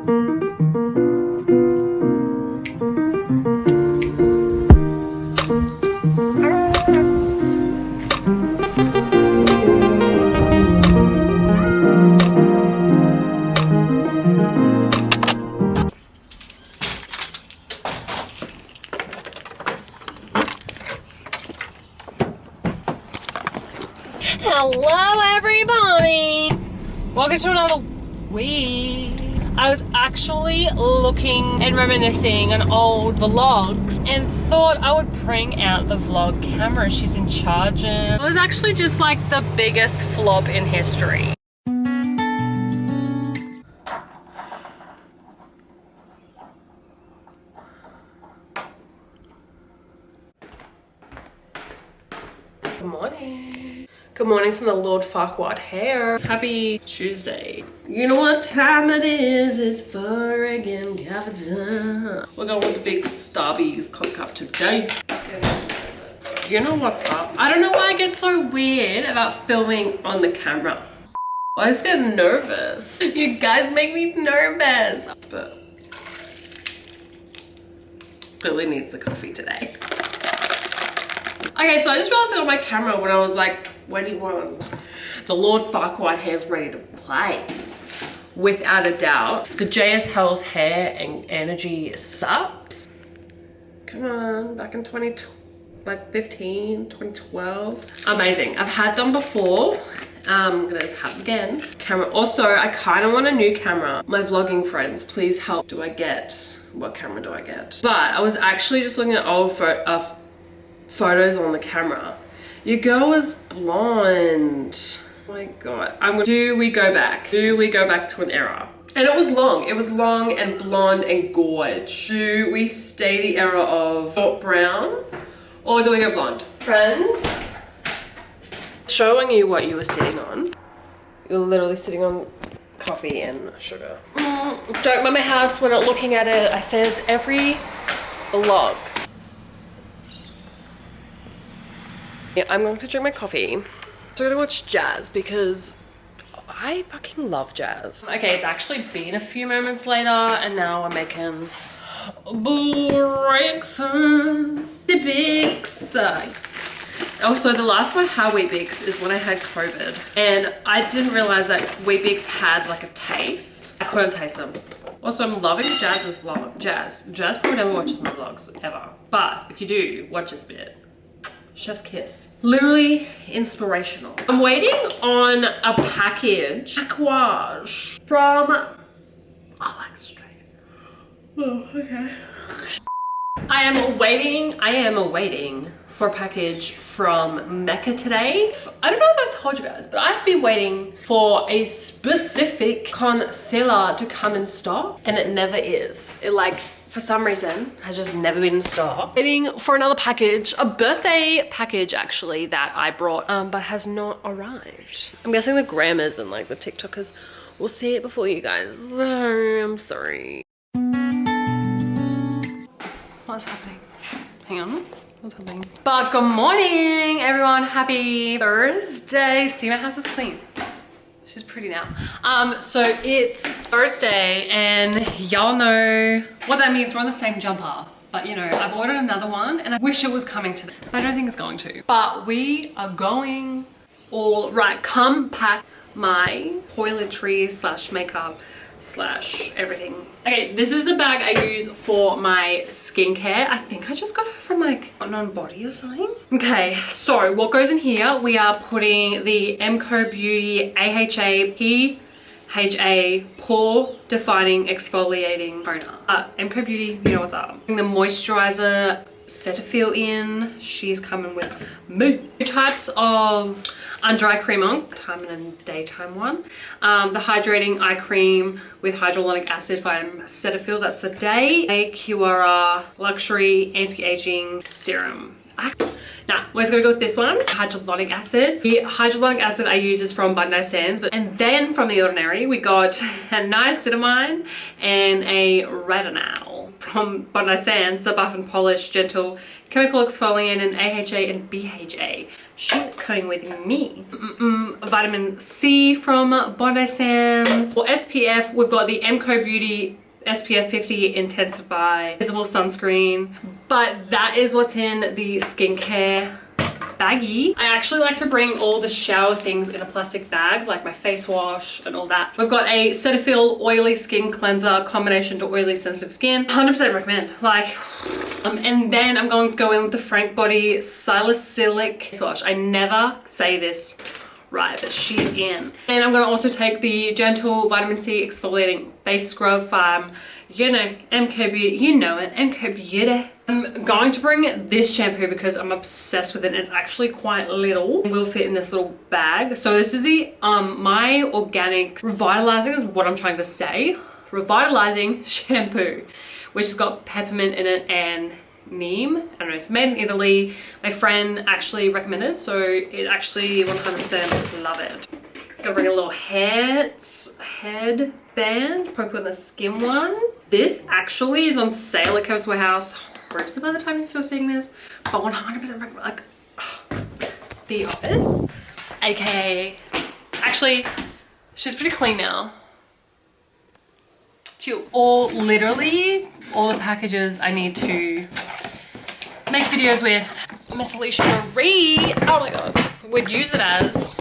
Hello everybody! Welcome to another week. I was actually looking and reminiscing on old vlogs and thought I would bring out the vlog camera she's been charging. It was actually just like the biggest flop in history. Good morning. Good morning from the Lord Farquaad hair. Happy Tuesday. You know what time it is? It's friggin' coffee time. We're going with the big Starbies coffee cup today. You know what's up? I don't know why I get so weird about filming on the camera. I just get nervous. You guys make me nervous. But Billy needs the coffee today. Okay, so I just realized I got my camera when I was like 21. The Lord Farquaad hair's ready to play. Without a doubt. The JS Health hair and energy subs. Come on, back in 2012. Amazing. I've had them before. I'm gonna have them again. Camera. Also, I kind of want a new camera. My vlogging friends, please help. What camera do I get? But I was actually just looking at old photos on the camera. Your girl was blonde. Oh my god. Do we go back? Do we go back to an era? And it was long. It was long and blonde and gorge. Do we stay the era of short brown? Or do we go blonde? Friends, showing you what you were sitting on. You're literally sitting on coffee and sugar. Don't mind my house. We're not looking at it. I says every vlog. Yeah, I'm going to drink my coffee. So I'm gonna watch jazz because I fucking love jazz. Okay, it's actually been a few moments later and now we're making breakfast. Bix. Also, the last time I had Weet-Bix is when I had COVID. And I didn't realize that Weet-Bix had like a taste. I couldn't taste them. Also, I'm loving Jazz's vlog. Jazz probably never watches my vlogs ever. But if you do, watch this bit. Chef's kiss. Literally inspirational. I'm waiting on a package from, oh, like straight. Oh, okay. I am awaiting for a package from Mecca today. I don't know if I've told you guys, but I've been waiting for a specific concealer to come in stock and it never is. It like, for some reason, has just never been in stock. Waiting for another package, a birthday package actually that I brought, but has not arrived. I'm guessing the grammars and like the TikTokers will see it before you guys. So I'm sorry. What's happening? Hang on. What's happening? But good morning, everyone. Happy Thursday. See, my house is clean. She's pretty now. So it's Thursday and y'all know what that means. We're on the same jumper, but you know, I've ordered another one and I wish it was coming today. I don't think it's going to, but we are going all right. Come pack my toiletries slash makeup slash everything. Okay, this is the bag I use for my skincare. I think I just got it from like On Body or something. Okay, so what goes in here? We are putting the Emco Beauty AHA PHA Pore Defining Exfoliating Toner. Emco Beauty, you know what's up. The moisturizer Cetaphil in. She's coming with me. Two types of under eye cream on, time and daytime one. The hydrating eye cream with hyaluronic acid from Cetaphil, that's the day. A QRR luxury anti-aging serum. Now, we're just gonna go with this one, hyaluronic acid. The hyaluronic acid I use is from Bondi Sands, and then from The Ordinary, we got a niacinamide and a retinol. from Bondi Sands, the Buff and Polish Gentle Chemical Exfoliant in AHA and BHA. She's coming with me. Vitamin C from Bondi Sands. For SPF, we've got the Emco Beauty SPF 50 Intensify Visible Sunscreen. But that is what's in the skincare baggie. I actually like to bring all the shower things in a plastic bag, like my face wash and all that. We've got a Cetaphil Oily Skin Cleanser combination to oily sensitive skin. 100% recommend. Like, and then I'm going to go in with the Frank Body Salicylic face wash. I never say this right, but she's in. And I'm going to also take the Gentle Vitamin C Exfoliating Face Scrub from, you know, MK Beauty. You know it, MK Beauty. I'm going to bring this shampoo because I'm obsessed with it. It's actually quite little. It will fit in this little bag. So this is the My Organic Revitalizing is what I'm trying to say. Revitalizing shampoo, which has got peppermint in it and neem. I don't know, it's made in Italy. My friend actually recommended, so it actually 100% love it. Gonna bring a little headband, probably put in the skin one. This actually is on sale at Chemist Warehouse. Hopefully by the time you're still seeing this, but 100% recommend, like, The Office, aka, actually, she's pretty clean now. Cute. Literally all the packages I need to make videos with. Miss Alicia Marie, oh my god, we'd use it as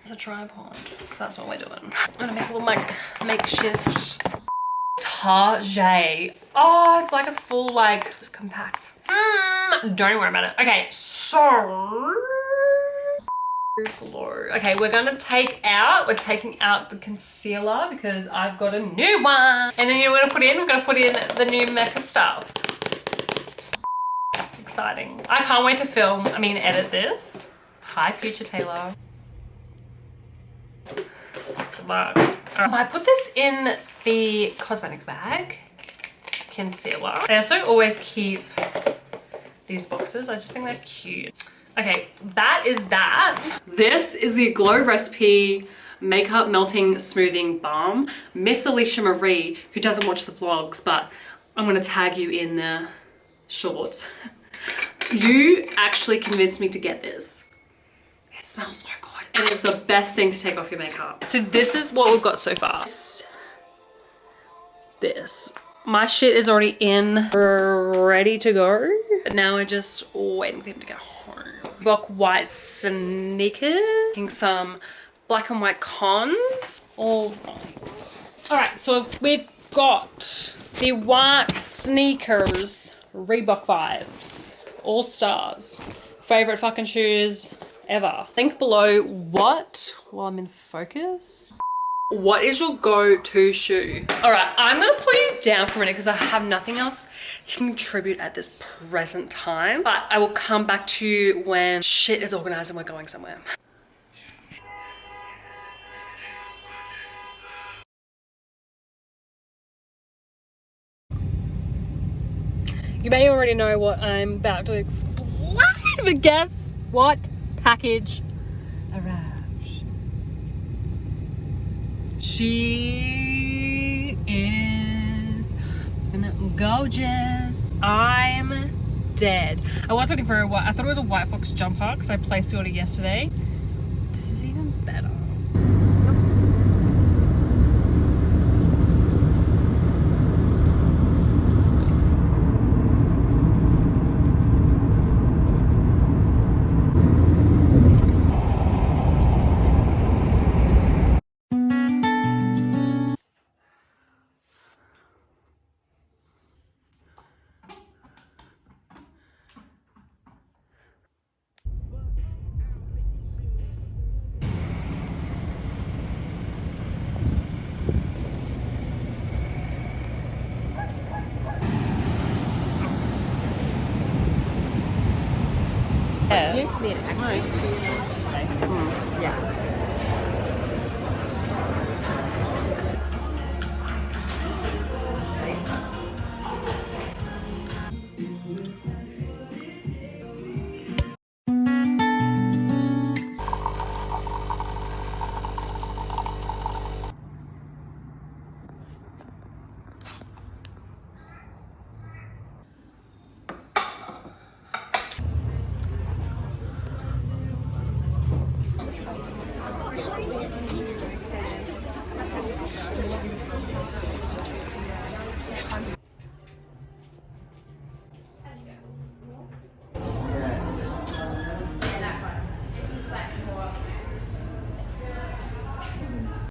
a tripod, so that's what we're doing. I'm gonna make a little makeshift Target. Oh, it's like a full, like, just compact. Don't worry about it. Okay, so okay, we're taking out the concealer because I've got a new one. And then you know what we're gonna put in the new Mecca stuff. Exciting. I can't wait to edit this. Hi, future Taylor. Good luck. I put this in the cosmetic bag. Concealer. I also always keep these boxes. I just think they're cute. Okay, that is that. This is the Glow Recipe Makeup Melting Smoothing Balm. Miss Alicia Marie, who doesn't watch the vlogs, but I'm gonna tag you in the shorts. You actually convinced me to get this. It smells so good. And it's the best thing to take off your makeup. So this is what we've got so far. This. My shit is already in, ready to go. But now we're just waiting for him to go home. Rock white sneakers. Taking some black and white cons. All right. All right, so we've got the white sneakers, Reebok Vibes, All Stars. Favorite fucking shoes ever. Link below while I'm in focus. What is your go-to shoe? All right, I'm gonna put you down for a minute because I have nothing else to contribute at this present time, but I will come back to you when shit is organized and we're going somewhere. You may already know what I'm about to explain, but guess what package arrived? She is gorgeous. I'm dead. I was looking for I thought it was a White Fox jumper because I placed the order yesterday.